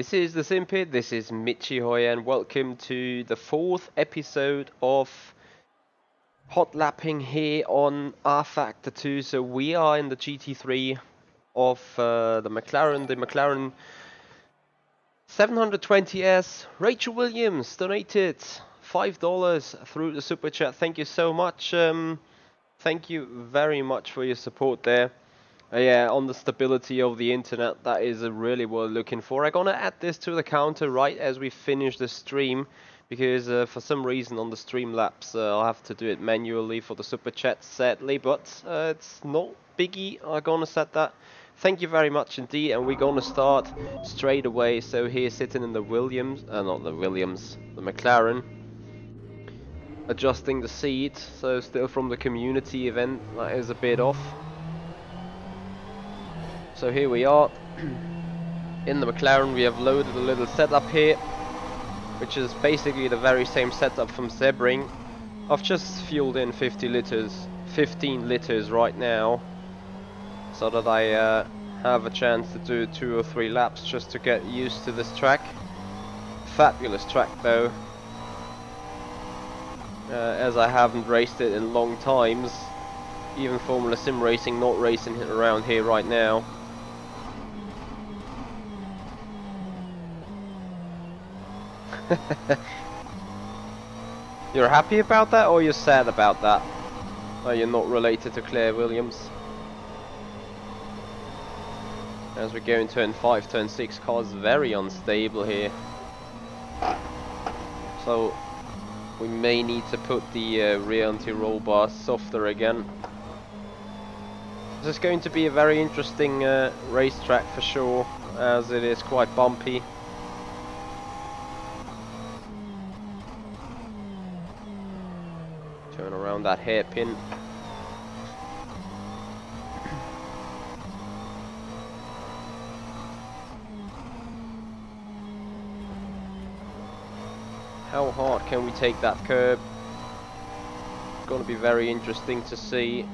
This is the Simpid, this is Michi and welcome to the 4th episode of hot lapping here on rFactor 2. So we are in the GT3 of the McLaren 720S. Rachel Williams donated $5 through the super chat. Thank you so much. Thank you very much for your support there. Yeah, on the stability of the internet, that is really what we're looking for. I'm gonna add this to the counter right as we finish the stream, because for some reason on the Streamlabs I'll have to do it manually for the super chat, sadly, but it's not biggie. I'm gonna set that. Thank you very much indeed, and we're gonna start straight away. So here sitting in the the McLaren, adjusting the seat, so still from the community event, that is a bit off. So here we are in the McLaren. We have loaded a little setup here, which is basically the very same setup from Sebring. I've just fueled in 15 liters right now, so that I have a chance to do 2 or 3 laps just to get used to this track. Fabulous track though, as I haven't raced it in long times, even Formula Simracing not racing it around here right now. You're happy about that, or you're sad about that? Oh, you're not related to Claire Williams. As we go in turn 5, turn 6, car's very unstable here. So we may need to put the rear anti-roll bar softer again. This is going to be a very interesting racetrack for sure, as it is quite bumpy. Turn around that hairpin. How hard can we take that curb? It's going to be very interesting to see.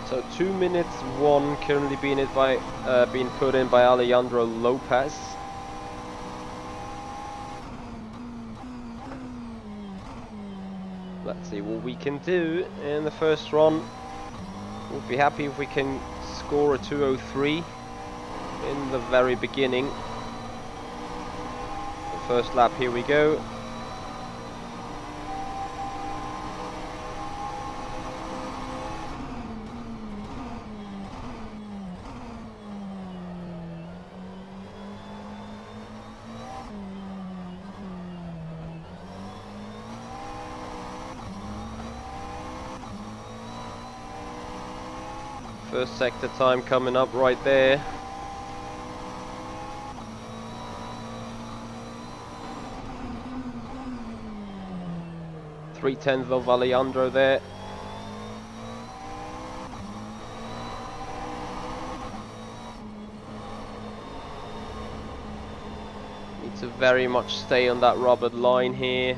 So 2 minutes 1 currently being put in by Alejandro Lopez. Let's see what we can do in the first run. We'll be happy if we can score a 2:03 in the very beginning. The first lap, here we go. First sector time coming up right there. .3 of Alejandro there. Need to very much stay on that rubbered line here.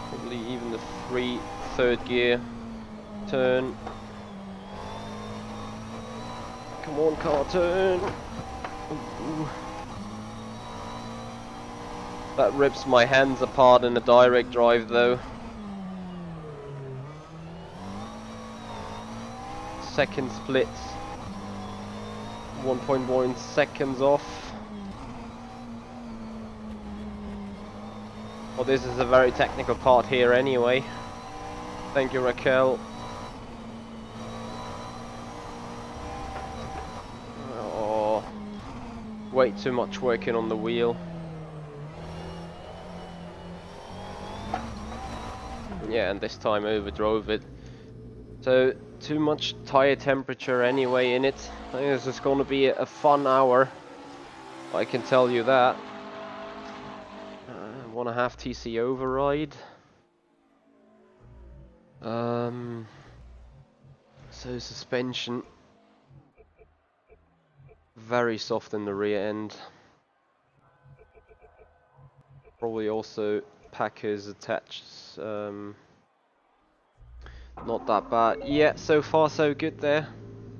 Probably even the third gear turn. Come on, car, turn. Ooh. That rips my hands apart in a direct drive though. Second split, 1.1 seconds off. Well, this is a very technical part here anyway. Thank you, Raquel. Oh, way too much working on the wheel. Yeah, and this time overdrove it. So, too much tire temperature anyway in it. I think this is going to be a fun hour, I can tell you that. 1.5 TC override. So suspension. very soft in the rear end. Probably also Packers attached. Not that bad. Yeah, so far so good there.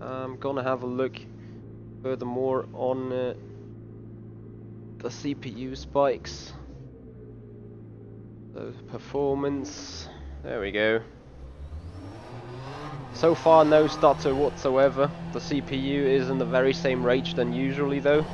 I'm gonna have a look furthermore on the CPU spikes. So performance. There we go. So far no stutter whatsoever. The CPU is in the very same range than usually though.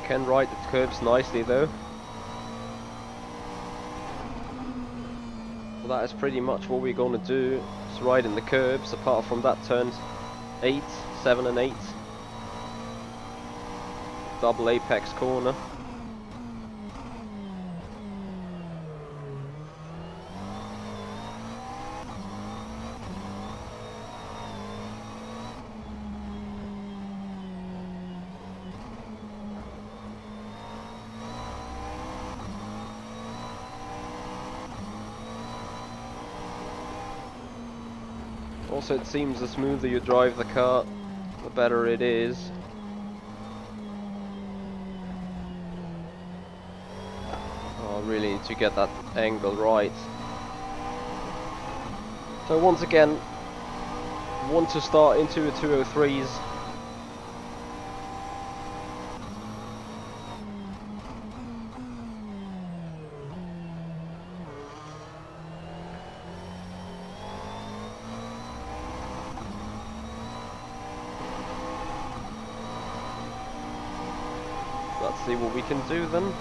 Can ride the curves nicely though. So that is pretty much what we're gonna do, is ride in the curves, apart from that turns 8, 7 and 8. Double apex corner. Also, it seems the smoother you drive the car, the better it is. Oh, I really need to get that angle right. So once again, want to start into a 203s. Let's see what we can do then.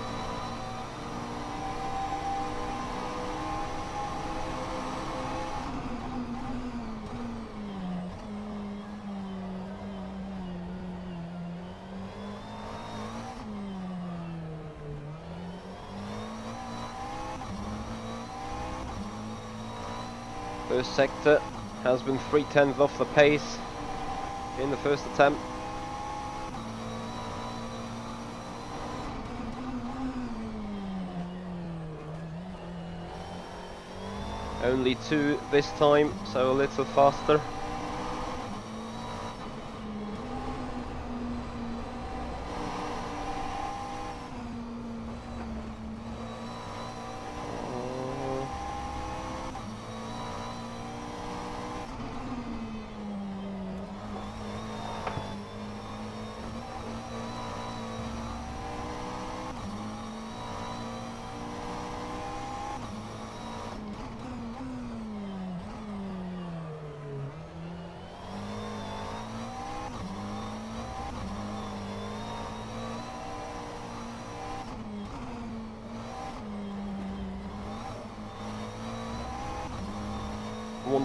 First sector has been 3/10 off the pace in the first attempt. Only 2 this time, so a little faster.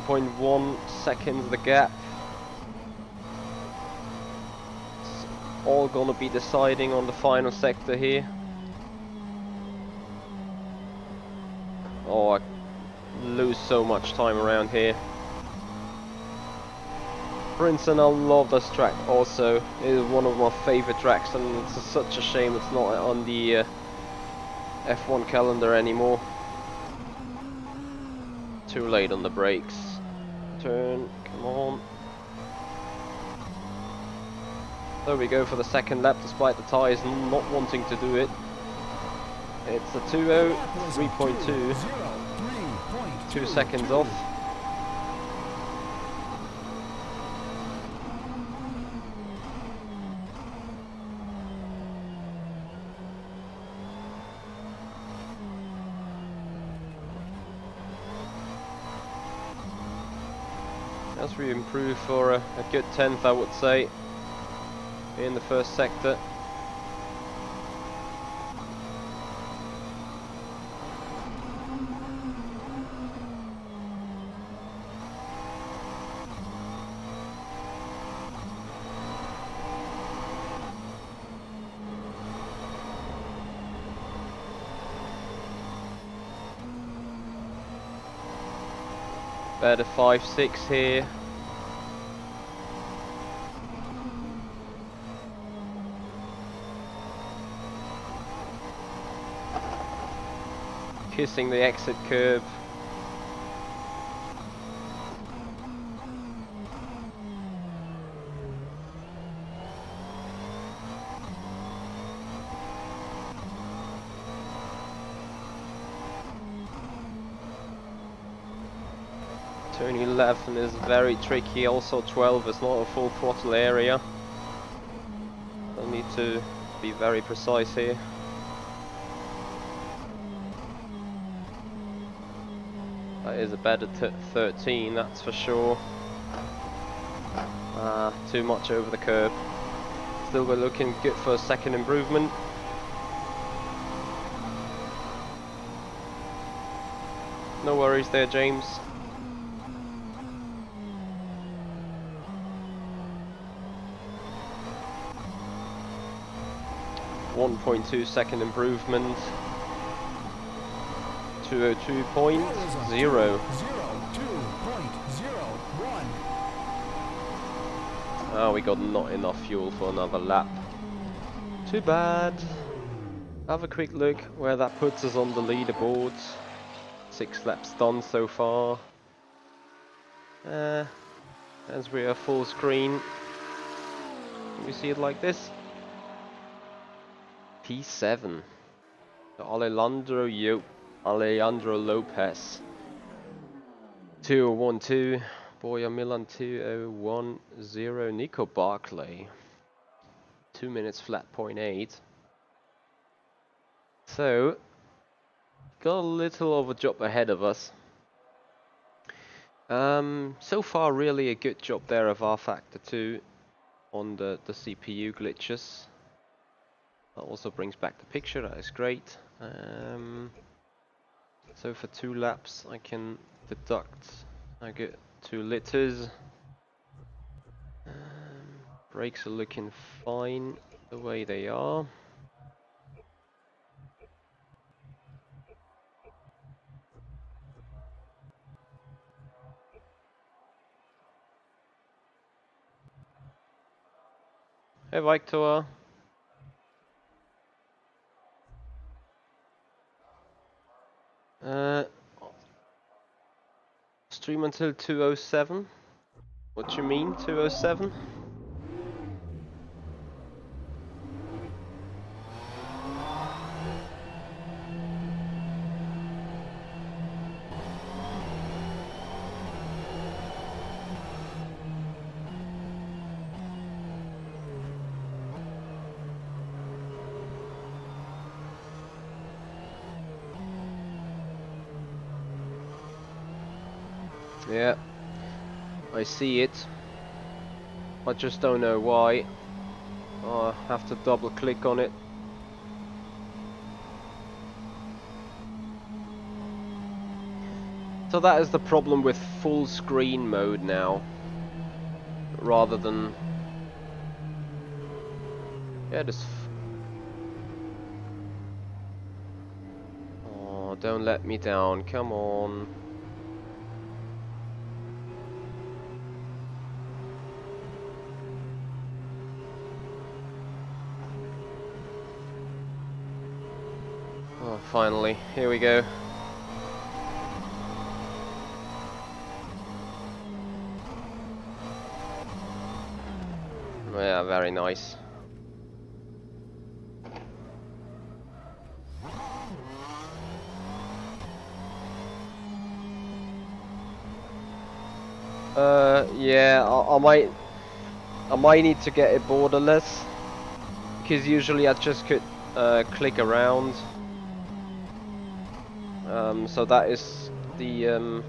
.1 seconds the gap. It's all gonna be deciding on the final sector here. Oh, I lose so much time around here. Princeton, I love this track also. It is one of my favorite tracks, and it's such a shame it's not on the F1 calendar anymore. Too late on the brakes. Turn, come on. There we go for the second lap, despite the tyres not wanting to do it. It's a 2.0, 3.2, 2 seconds off. As we improve for a good 10th, I would say. in the first sector. Better 5-6 here. Kissing the exit curb. Turn 11 is very tricky, also 12 is not a full throttle area. I need to be very precise here. That is a better 13, that's for sure. Too much over the curb. Still we're looking good for a second improvement. No worries there, James. 1.2 second improvement. 202.0. Oh, we got not enough fuel for another lap. Too bad. Have a quick look where that puts us on the leaderboard. 6 laps done so far. As we are full screen. Can we see it like this? P7. Alejandro Lopez. 2012. Boya Milan 2010. Nico Barclay. 2 minutes flat 0.8. So got a little of a job ahead of us. So far really a good job there of rFactor 2 on the CPU glitches. That also brings back the picture, that is great. So for 2 laps I can deduct, I get 2 liters. Brakes are looking fine the way they are. Hey Victor. Stream until 207. What you mean 207? Yeah, I see it. I just don't know why. I have to double click on it. So that is the problem with full screen mode now, rather than just oh, don't let me down, come on. Oh, finally, here we go. Yeah, very nice. Yeah, I might need to get it borderless, because usually I just could click around. So that is the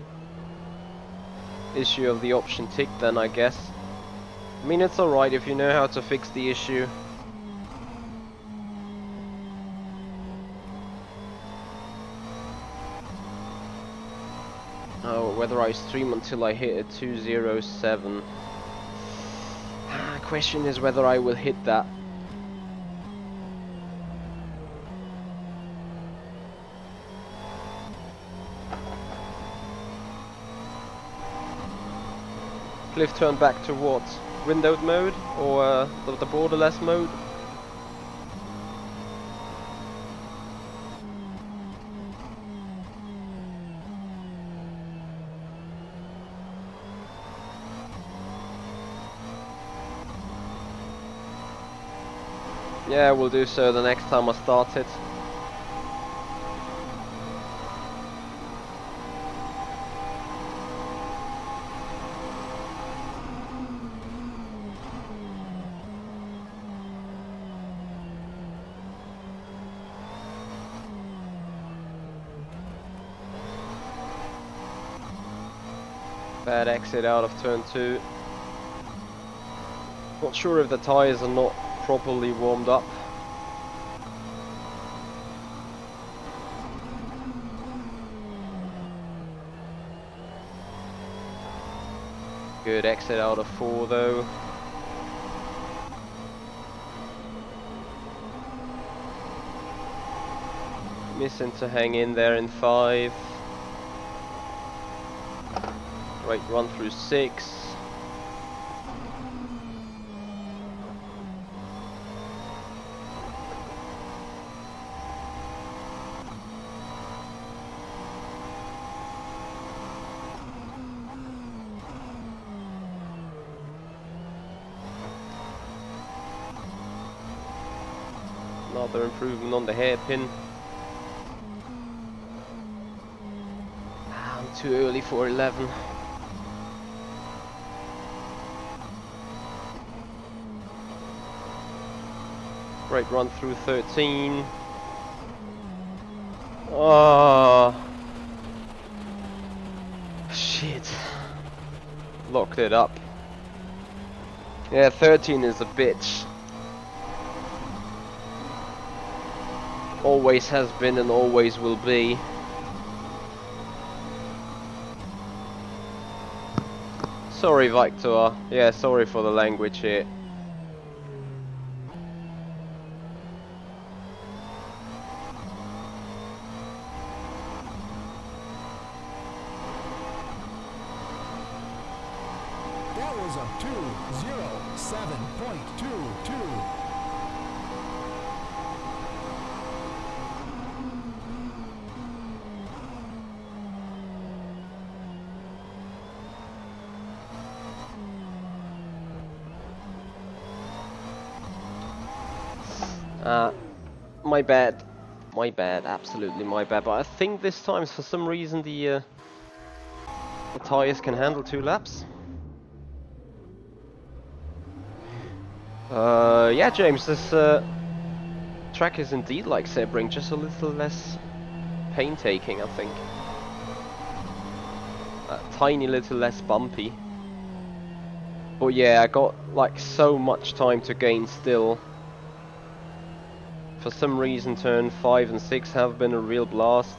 issue of the option tick then, I guess. mean, it's alright if you know how to fix the issue. Oh, whether I stream until I hit a 207. Question is whether I will hit that. Cliff turned back to what? Windowed mode or the borderless mode? Yeah, we'll do so the next time I start it. Bad exit out of turn 2. Not sure if the tyres are not properly warmed up. Good exit out of 4 though. Missing to hang in there in 5. Right, run through 6. Another improvement on the hairpin. I'm too early for 11. Right, run through 13. Oh, shit. Locked it up. Yeah, 13 is a bitch. Always has been and always will be. Sorry, Victor. Yeah, sorry for the language here. That was a 2:07.22. My bad, absolutely my bad. But I think this time, for some reason, the tires can handle 2 laps. Yeah, James, this track is indeed like Sebring, just a little less painstaking, I think. A tiny little less bumpy. But yeah, I got like so much time to gain still. For some reason, turn 5 and 6 have been a real blast.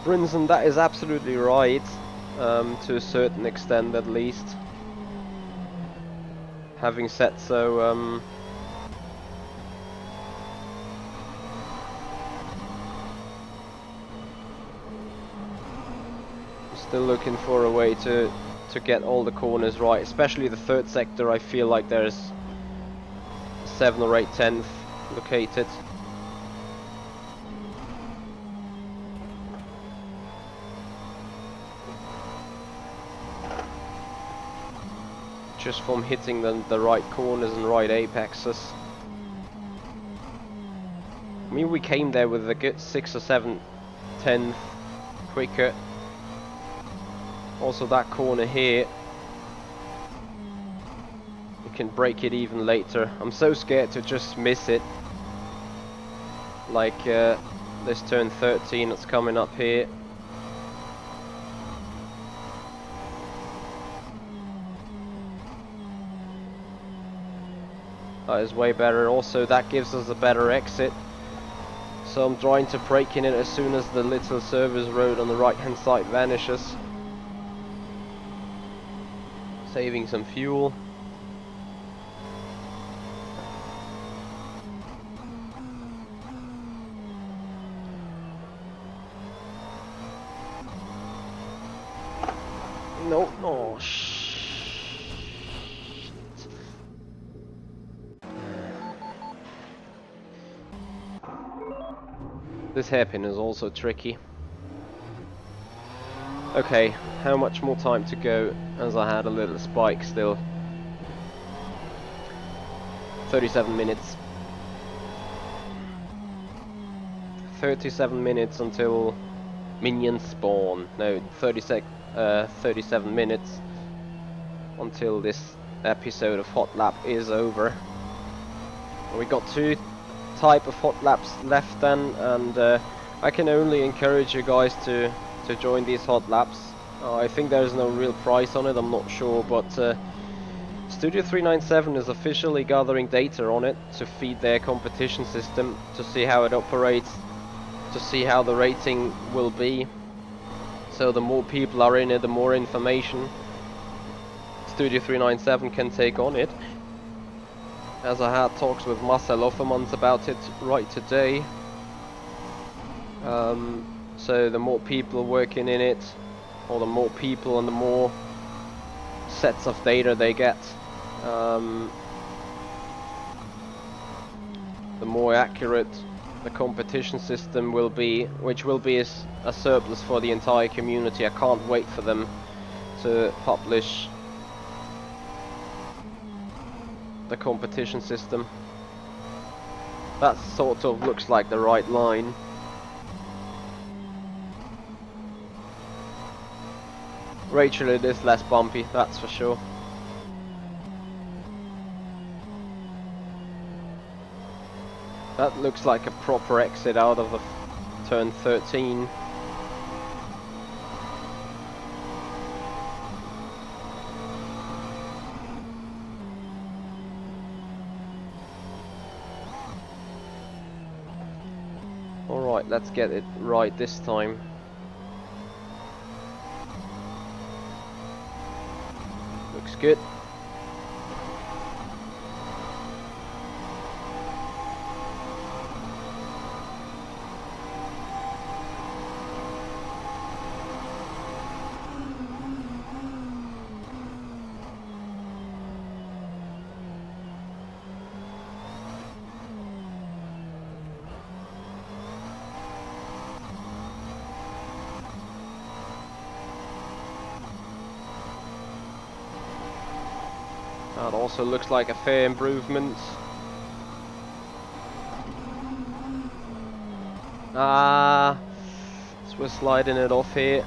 Brinson, that is absolutely right, to a certain extent at least. Having said so, still looking for a way to get all the corners right, especially the third sector. I feel like there's 7 or 8 tenths located. Just from hitting the right corners and right apexes. I mean, we came there with a good 6 or 7 tenths quicker. Also that corner here, you can break it even later. I'm so scared to just miss it. Like this turn 13 that's coming up here. That is way better. Also, that gives us a better exit. So I'm trying to brake in it as soon as the little service road on the right hand side vanishes. Saving some fuel. No, oh shit. This hairpin is also tricky. Okay, how much more time to go, as I had a little spike still. 37 minutes. 37 minutes until minions spawn. No, 37 minutes until this episode of Hot Lap is over. We got 2 type of hot laps left then, and I can only encourage you guys to join these hot laps. I think there's no real price on it, I'm not sure, but Studio 397 is officially gathering data on it to feed their competition system, to see how it operates, to see how the rating will be. So the more people are in it, the more information Studio 397 can take on it. As I had talks with Marcel Offermans about it right today. So the more people working in it, or the more people and the more sets of data they get, the more accurate the competition system will be, which will be a surplus for the entire community. I can't wait for them to publish the competition system. That sort of looks like the right line. Rachel, it is less bumpy, that's for sure. That looks like a proper exit out of the turn 13. Alright, let's get it right this time. Looks good. That also looks like a fair improvement. So we're sliding it off here.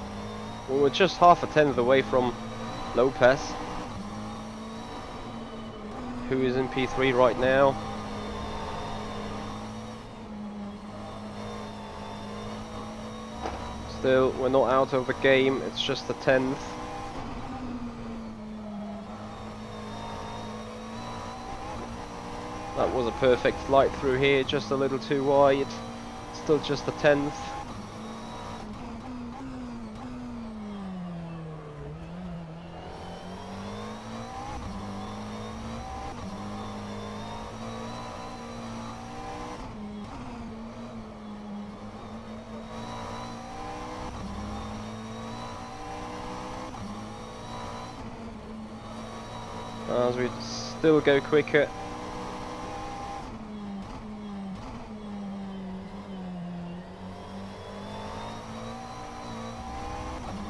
Well, we're just half a tenth away from Lopez, who is in P3 right now. Still, we're not out of the game, it's just a tenth. That was a perfect flight through here, just a little too wide. Still just a tenth. As we still go quicker.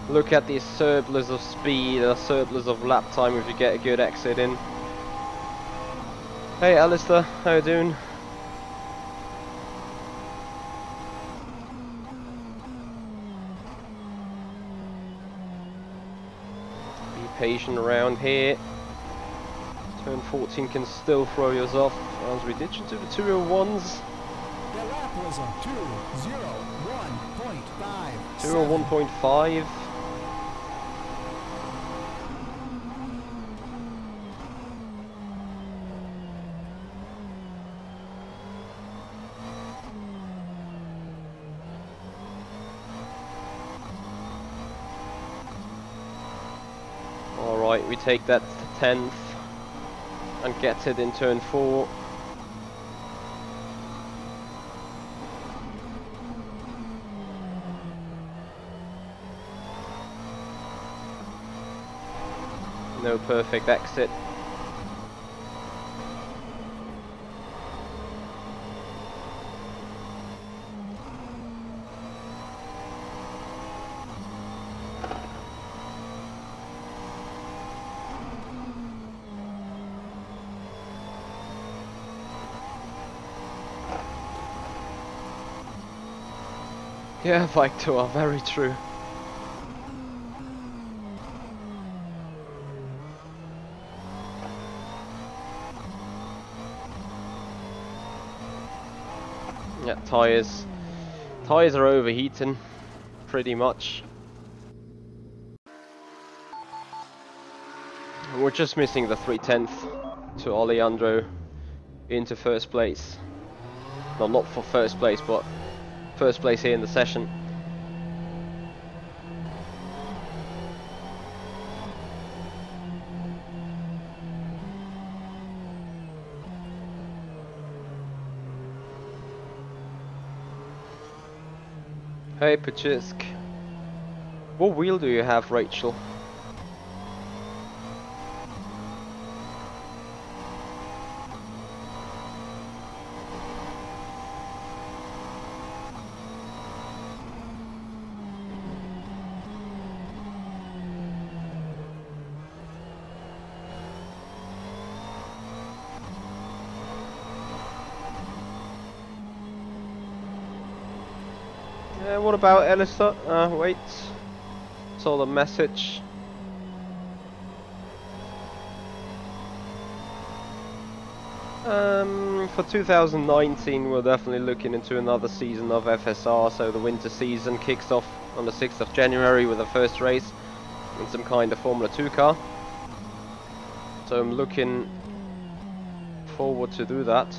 Look at the surplus of speed, a surplus of lap time if you get a good exit in. Hey Alistair, how you doing? Be patient around here. Turn 14 can still throw you off, as we did do the 201s. The lap was a 2:01.5. 201.5. Alright, we take that to 10th and get it in turn 4. No perfect exit. Yeah, Victor, very true. Yeah, tires are overheating, pretty much. And we're just missing the 3/10 to Alejandro into first place. No, not for first place, but first place here in the session. Hey Pachisk. What wheel do you have, Rachel? What about Elisa? Wait. Saw the message. For 2019 we're definitely looking into another season of FSR, so the winter season kicks off on the 6th of January with the first race in some kind of Formula 2 car. So I'm looking forward to do that.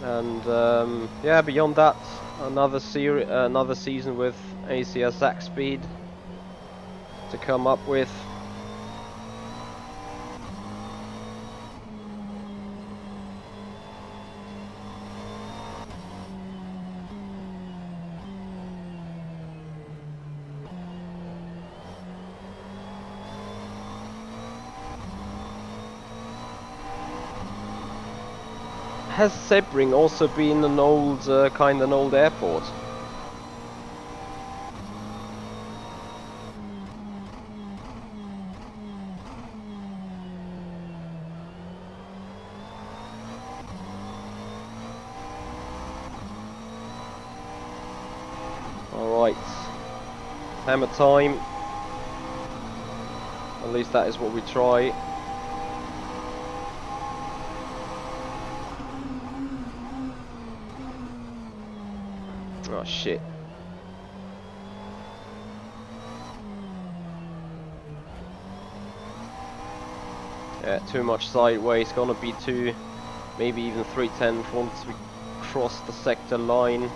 And yeah, beyond that, another season with ACS Zack Speed to come up with. Has Sebring also been an old, kind of an old airport? Alright, hammer time. At least that is what we try. Oh shit. Yeah, too much sideways, gonna be 2, maybe even 3/10 once we cross the sector line.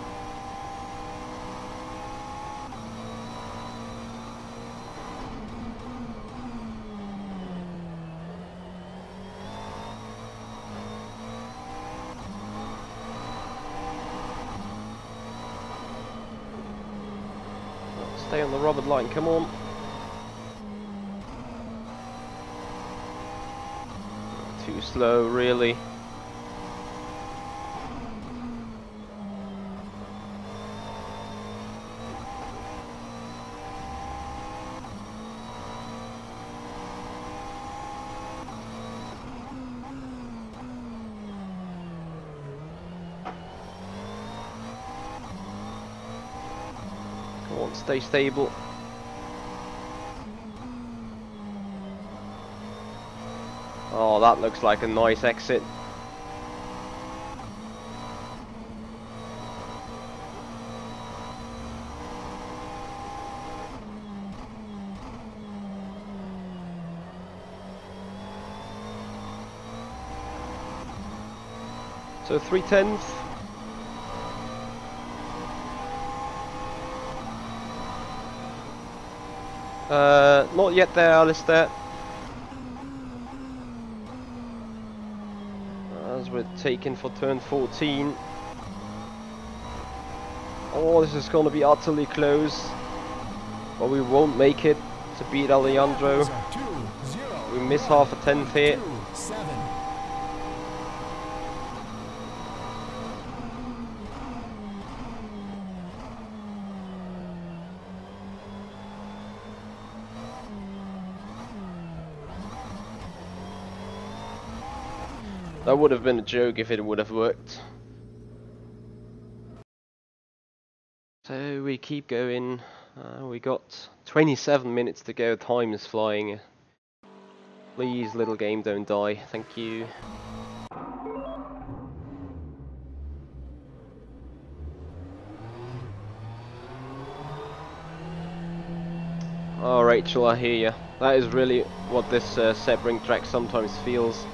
Stay on the rubber line, come on. Too slow, really. Come on, stay stable. Oh, that looks like a nice exit. So 3/10. Not yet there, Alistair. As we're taking for turn 14. Oh, this is gonna be utterly close. But we won't make it to beat Alejandro. We miss half a tenth here. That would have been a joke if it would have worked. So we keep going. We got 27 minutes to go. Time is flying. Please, little game, don't die. Thank you. Oh, Rachel, I hear you. That is really what this Sebring track sometimes feels.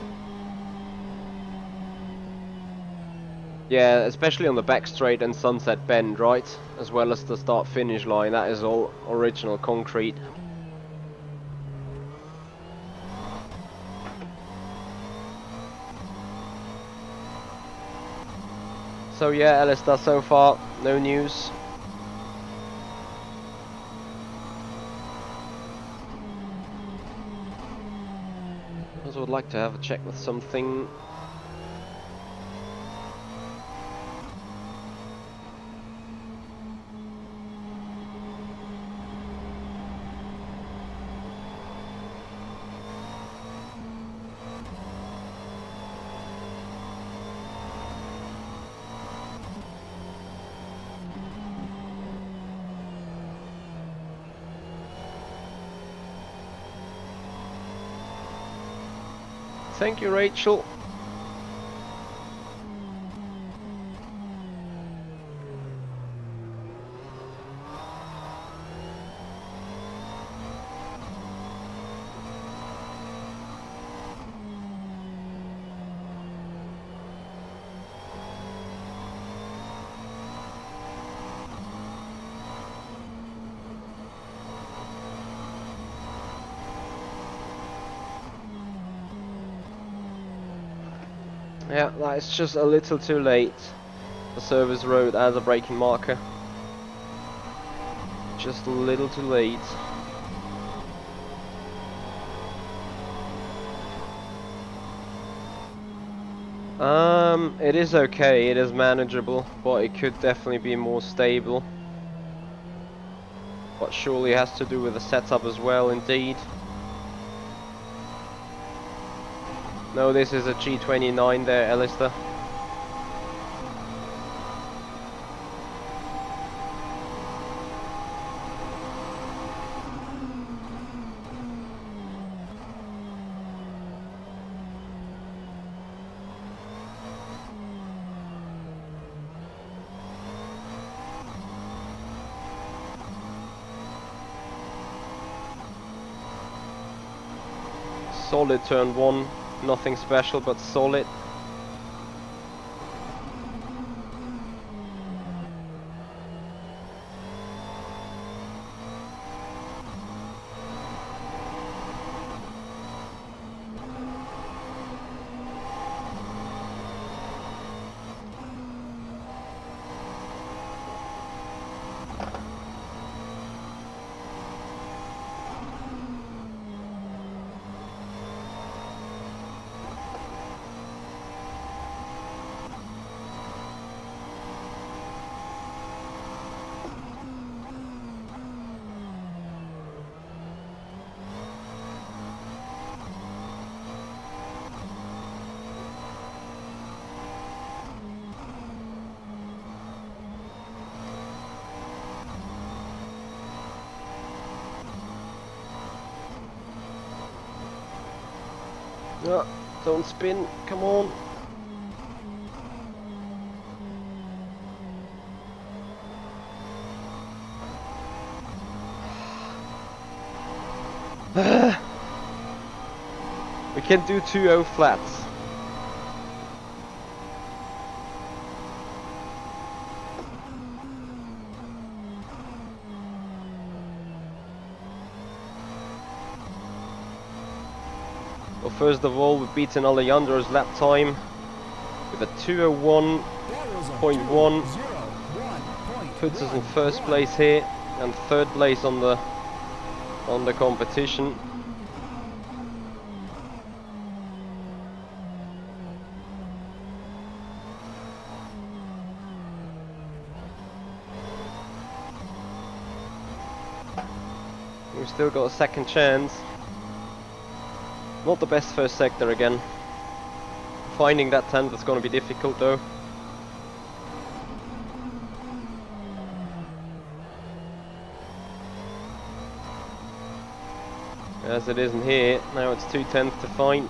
Yeah, especially on the back straight and Sunset Bend, right? As well as the start-finish line, that is all original concrete. So yeah, Alistair, so far, no news. I also would like to have a check with something. Thank you, Rachel. Yeah, that is just a little too late. The service road as a braking marker. Just a little too late. It is okay, it is manageable, but it could definitely be more stable. But surely it has to do with the setup as well, indeed. No, this is a G29 there, Alistair. Solid turn 1, nothing special but solid. Don't spin, come on. We can do 2-0 flats. Well, first of all, we've beaten Alejandro's lap time with a 2:01.1. Puts us in first place here and third place on the competition. We've still got a second chance. Not the best first sector again. Finding that 10th is going to be difficult though. As it isn't here, now it's 2/10 to find.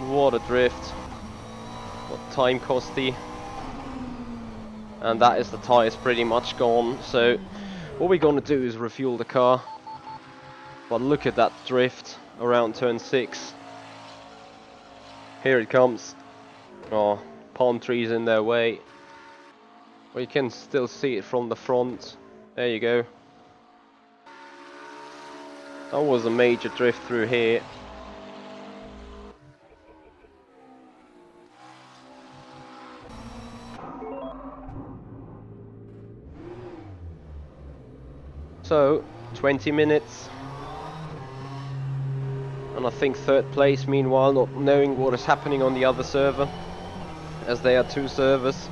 What a drift. What time costy. And that is the tyres pretty much gone. So what we're going to do is refuel the car. But look at that drift around turn 6. Here it comes. Oh, palm trees in their way. Well, you can still see it from the front. There you go. That was a major drift through here. So, 20 minutes. And I think third place, meanwhile, not knowing what is happening on the other server, as they are 2 servers.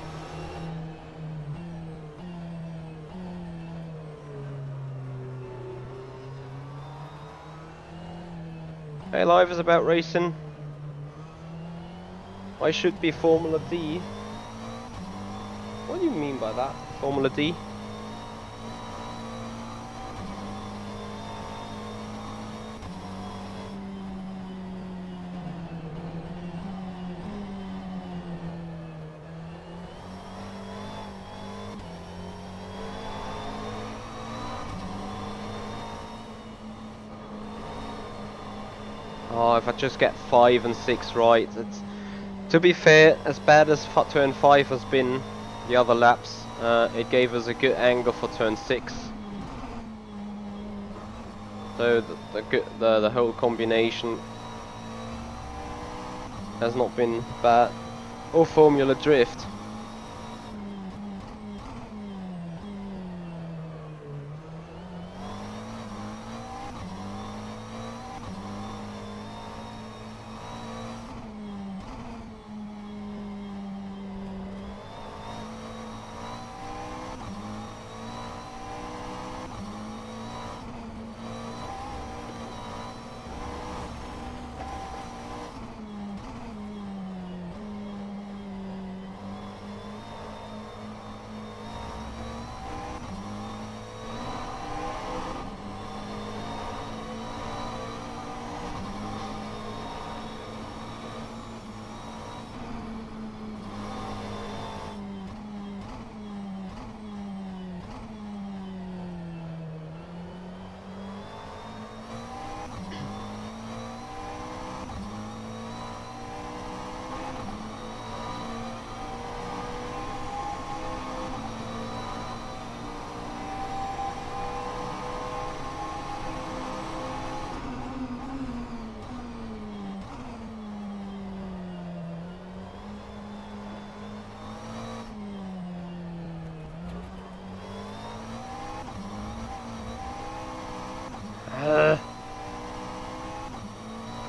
Hey, live is about racing. I should be Formula D. What do you mean by that? Formula D? Oh, if I just get 5 and 6 right, it's, to be fair, as bad as turn 5 has been the other laps, it gave us a good angle for turn 6. So the whole combination has not been bad. Or Formula Drift.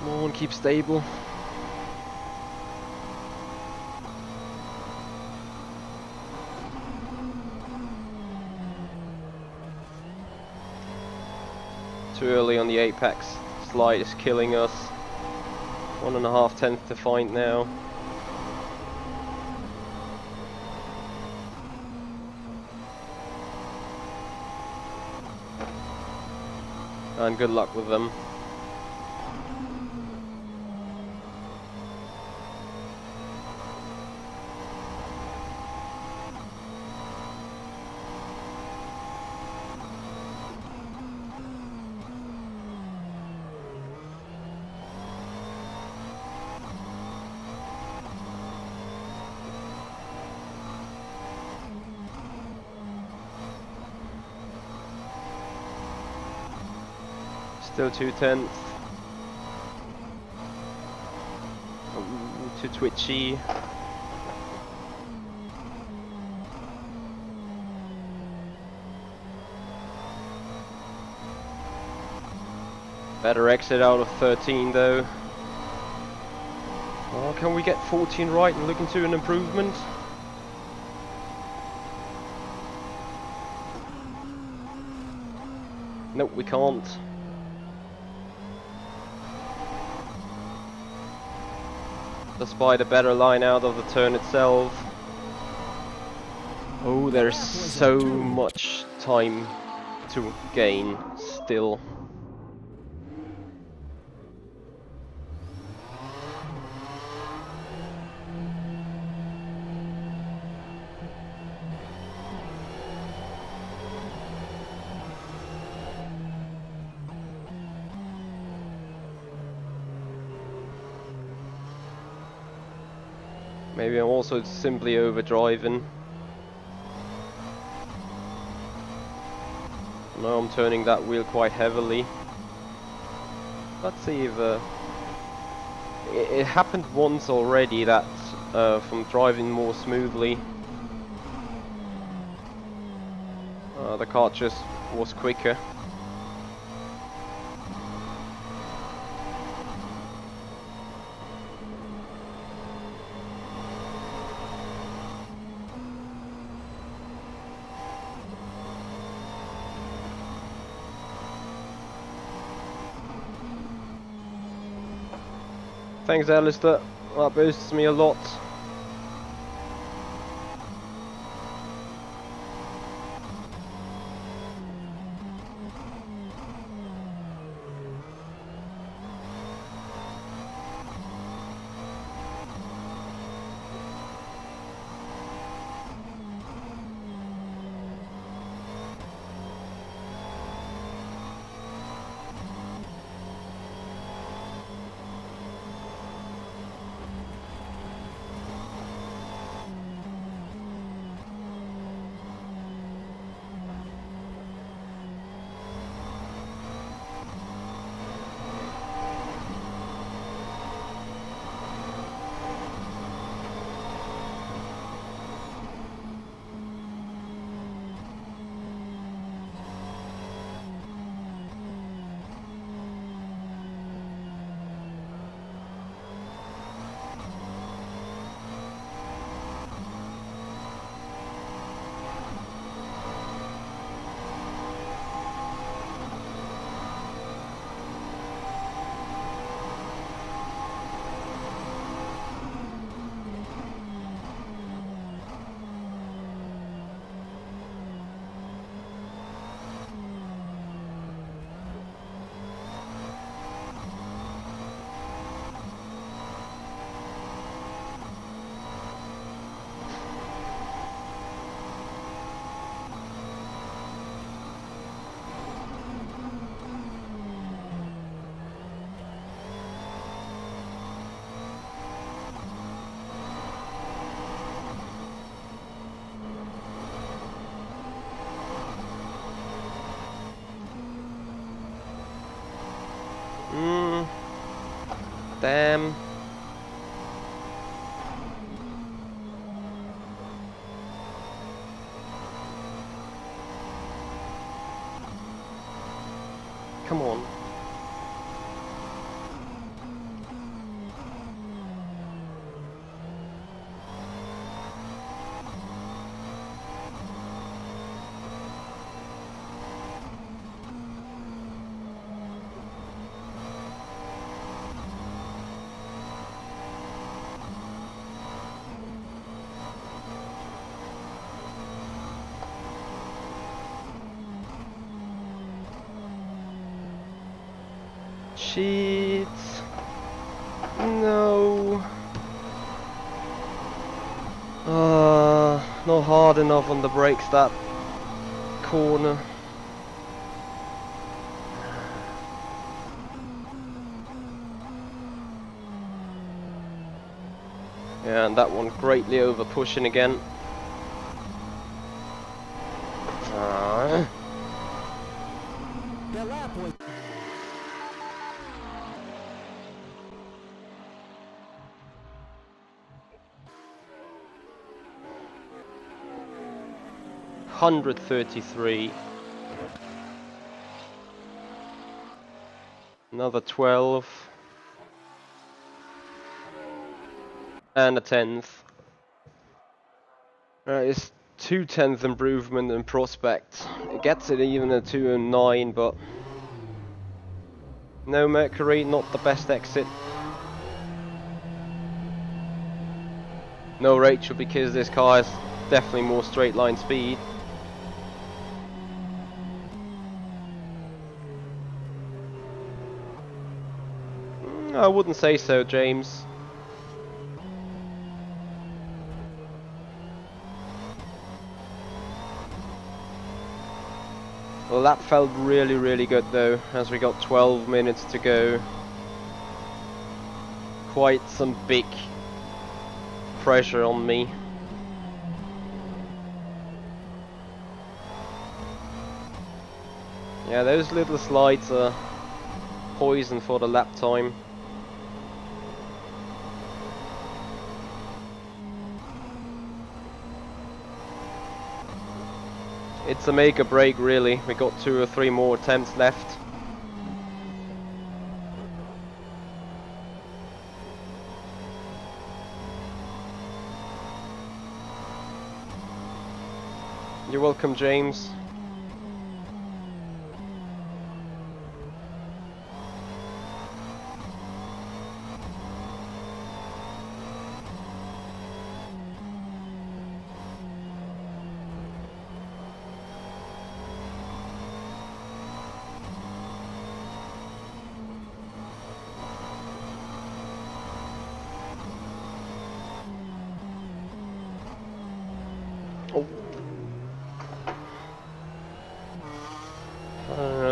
Come on, keep stable. Too early on the apex. Slide is killing us. 1.5 tenths to find now. and good luck with them. Still 2/10. Too twitchy. Better exit out of 13 though. Oh, can we get 14 right and look into an improvement? Nope, we can't. Despite a better line out of the turn itself. Oh, there's so much time to gain still. Maybe I'm also simply overdriving. Now I'm turning that wheel quite heavily. Let's see if it happened once already that from driving more smoothly, the car just was quicker. Thanks, Alistair. That boosts me a lot. Damn. Come on. Shit. No. Not hard enough on the brakes that corner. Yeah, and that one greatly over pushing again. The lap was 133. Another 12. And a 10th. It's 2/10 improvement in prospect. It gets it even a 2 and 9, but no Mercury, not the best exit. No Rachel, because this car has definitely more straight line speed. I wouldn't say so, James. Well, that felt really, really good though, as we got 12 minutes to go. Quite some big pressure on me. Yeah, those little slides are poison for the lap time. It's a make or break really. We got 2 or 3 more attempts left. You're welcome, James.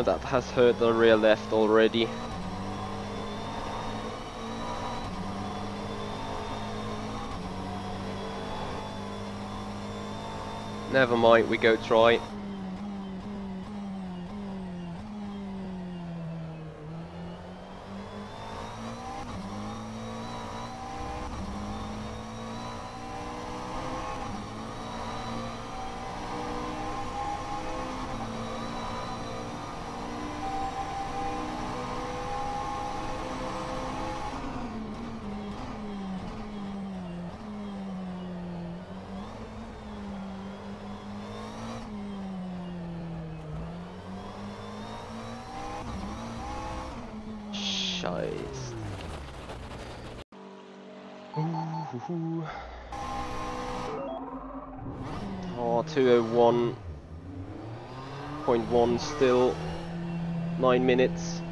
That has hurt the rear left already. Never mind, we go try. Scheiße. Oh, 201.1 still. 9 minutes.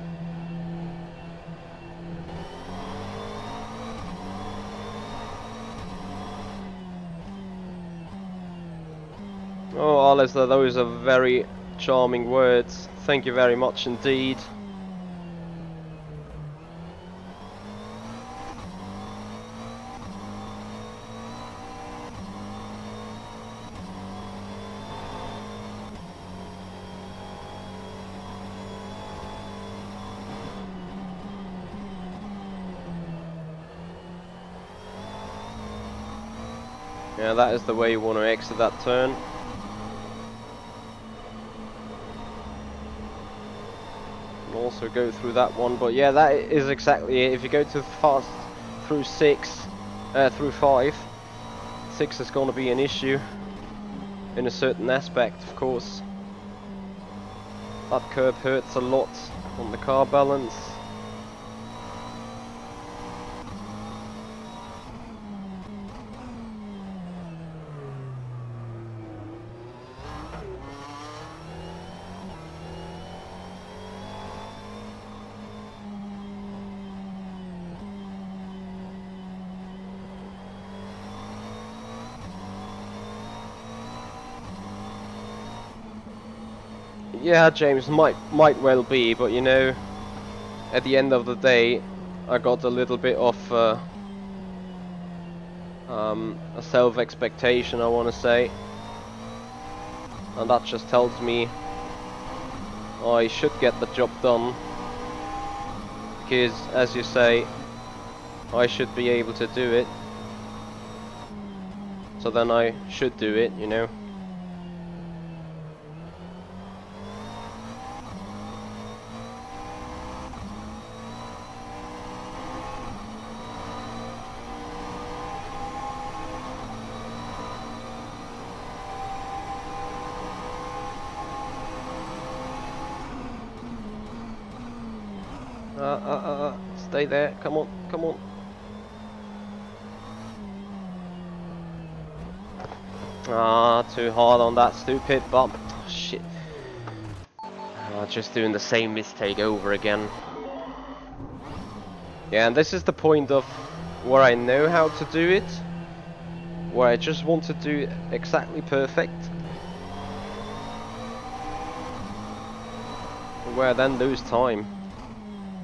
Oh, Alistair, those are very charming words. Thank you very much indeed. Yeah, that is the way you want to exit that turn. And also go through that one, but yeah, that is exactly it. If you go too fast through 5, 6 is going to be an issue in a certain aspect, of course. That curb hurts a lot on the car balance. Yeah, James, might well be, but you know, at the end of the day, I got a little bit of a self-expectation, I want to say, and that just tells me I should get the job done, because, as you say, I should be able to do it, so then I should do it, you know. Stay there, come on, come on. Ah, too hard on that stupid bump. Oh, shit. Just doing the same mistake over again. Yeah, and this is the point of where I know how to do it, where I just want to do it exactly perfect, where I then lose time,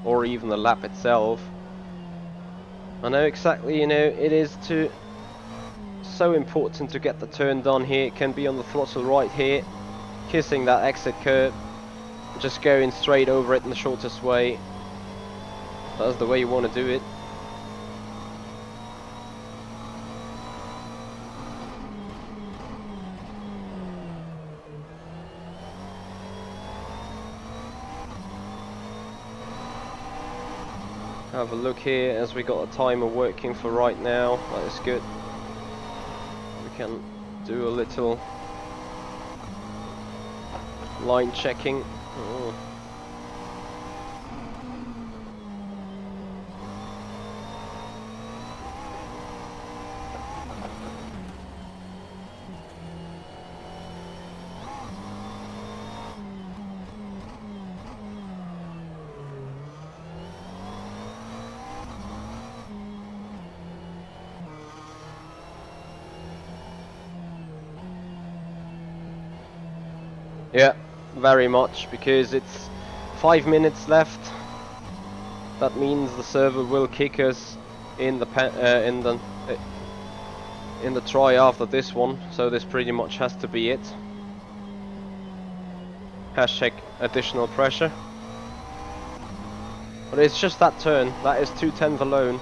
or even the lap itself. I know exactly, you know, it is so important to get the turn done here. It can be on the throttle right here, kissing that exit curb, just going straight over it in the shortest way. That's the way you want to do it. Have a look here, as we got a timer working for right now. That is good. We can do a little line checking. Oh. Yeah, very much, because it's 5 minutes left. That means the server will kick us in the try after this one. So this pretty much has to be it. Hashtag additional pressure. But it's just that turn. That is 2/10 alone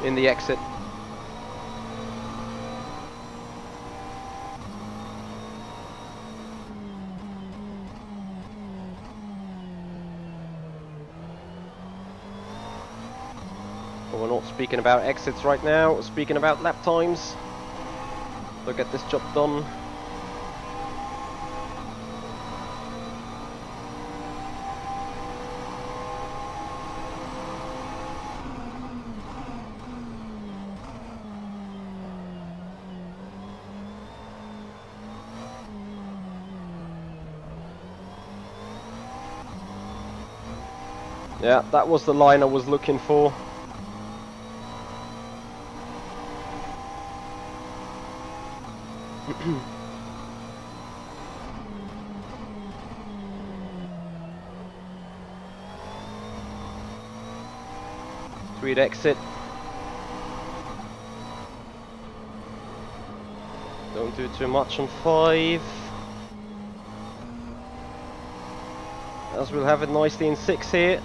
in the exit. But we're not speaking about exits right now, we're speaking about lap times. So get this job done. Yeah, that was the line I was looking for. Sweet exit. Don't do too much on 5. As we'll have it nicely in 6 here.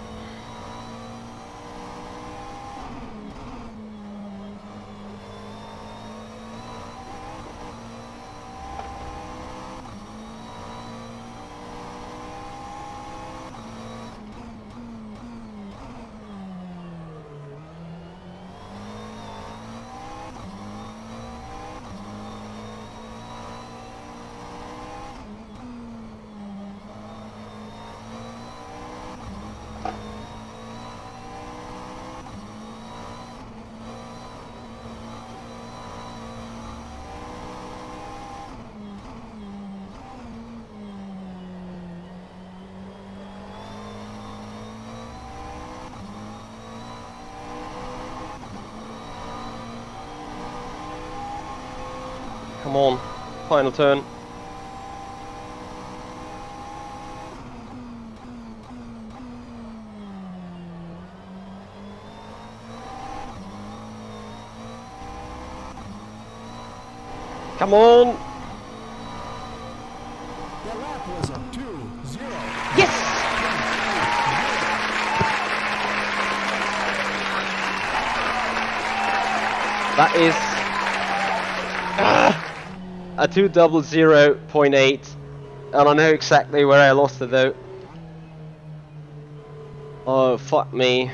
Come on, final turn. Come on! The lap was a 2-0. Yes! That is a 200.8, and I know exactly where I lost it though. Oh, fuck me.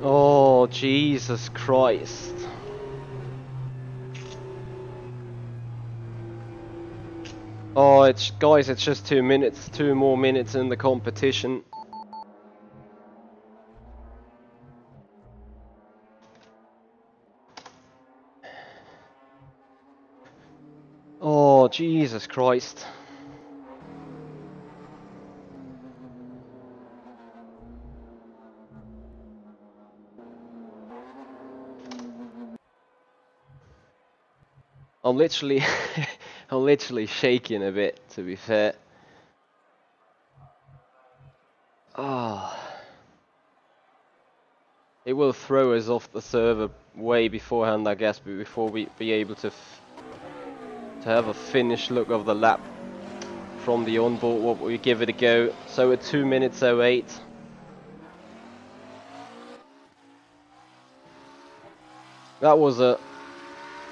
Oh, Jesus Christ. Oh, it's guys, it's just 2 minutes, 2 more minutes in the competition. Oh, Jesus Christ. I'm literally I'm literally shaking a bit, to be fair. Ah. It will throw us off the server way beforehand, I guess, before we be able to have a finished look of the lap from the onboard, what we give it a go. So at 2 minutes 08. That was a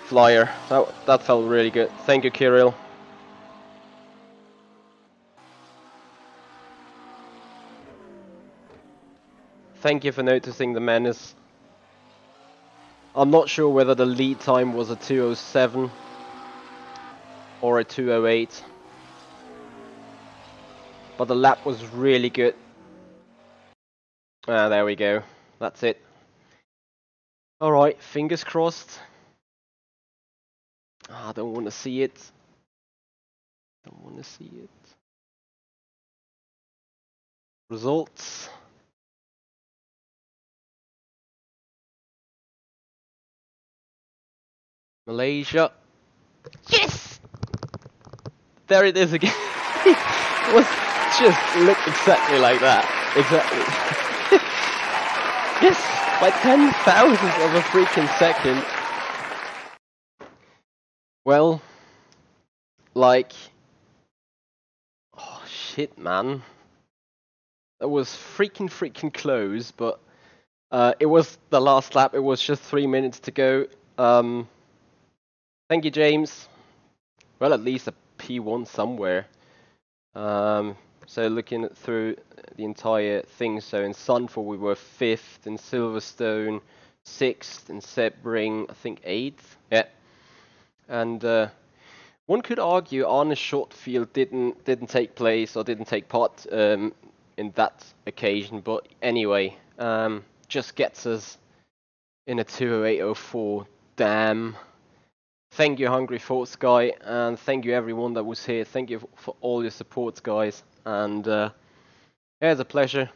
flyer. That felt really good. Thank you, Kirill. Thank you for noticing the menace. I'm not sure whether the lead time was a 2:07 or a 2:08, but the lap was really good. Ah, there we go. That's it. Alright, fingers crossed. Ah, I don't want to see it. Don't want to see it. Results. Malaysia. Yes! There it is again. It was just looked exactly like that. Exactly. Yes! By 10,000ths of a freaking second. Well, like... Oh shit, man. That was freaking close, but it was the last lap. It was just 3 minutes to go. Thank you, James. Well, at least a P1 somewhere. So looking through the entire thing, so in Sunfall we were 5th, in Silverstone 6th, in Sebring I think 8th. Yeah. And one could argue Arne's short field didn't take place or didn't take part in that occasion, but anyway, just gets us in a 2:08:04. Damn. Thank you, Hungry Thoughts guy, and thank you everyone that was here. Thank you for all your support, guys, and yeah, it's a pleasure.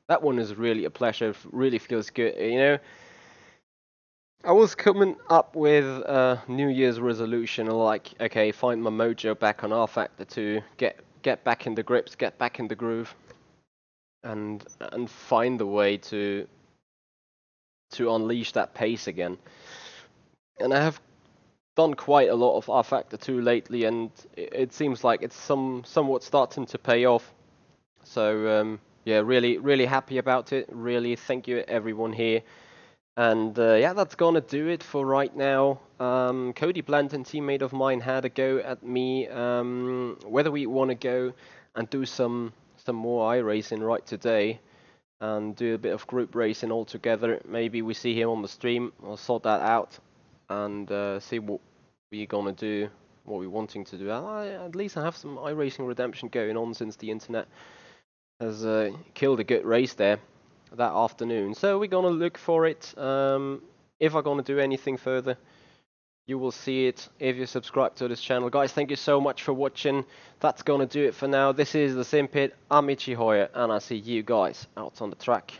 That one is really a pleasure. It really feels good, you know. I was coming up with a New Year's resolution, like, okay, find my mojo back on rFactor to get back in the grips, get back in the groove, and find the way to unleash that pace again. And I have done quite a lot of rFactor 2 lately, and it seems like it's somewhat starting to pay off. So yeah, really happy about it. Really thank you everyone here. And yeah, that's gonna do it for right now. Cody Blanton, teammate of mine, had a go at me whether we want to go and do some more iRacing right today and do a bit of group racing all together. Maybe we see him on the stream. I'll sort that out and see what we're gonna do, what we're wanting to do. At least I have some iRacing redemption going on since the internet has killed a good race there that afternoon. So we're gonna look for it. If I'm gonna do anything further, you will see it if you subscribe to this channel. Guys, thank you so much for watching. That's gonna do it for now. This is the Simpit. I'm Michi Hoyer, and I see you guys out on the track.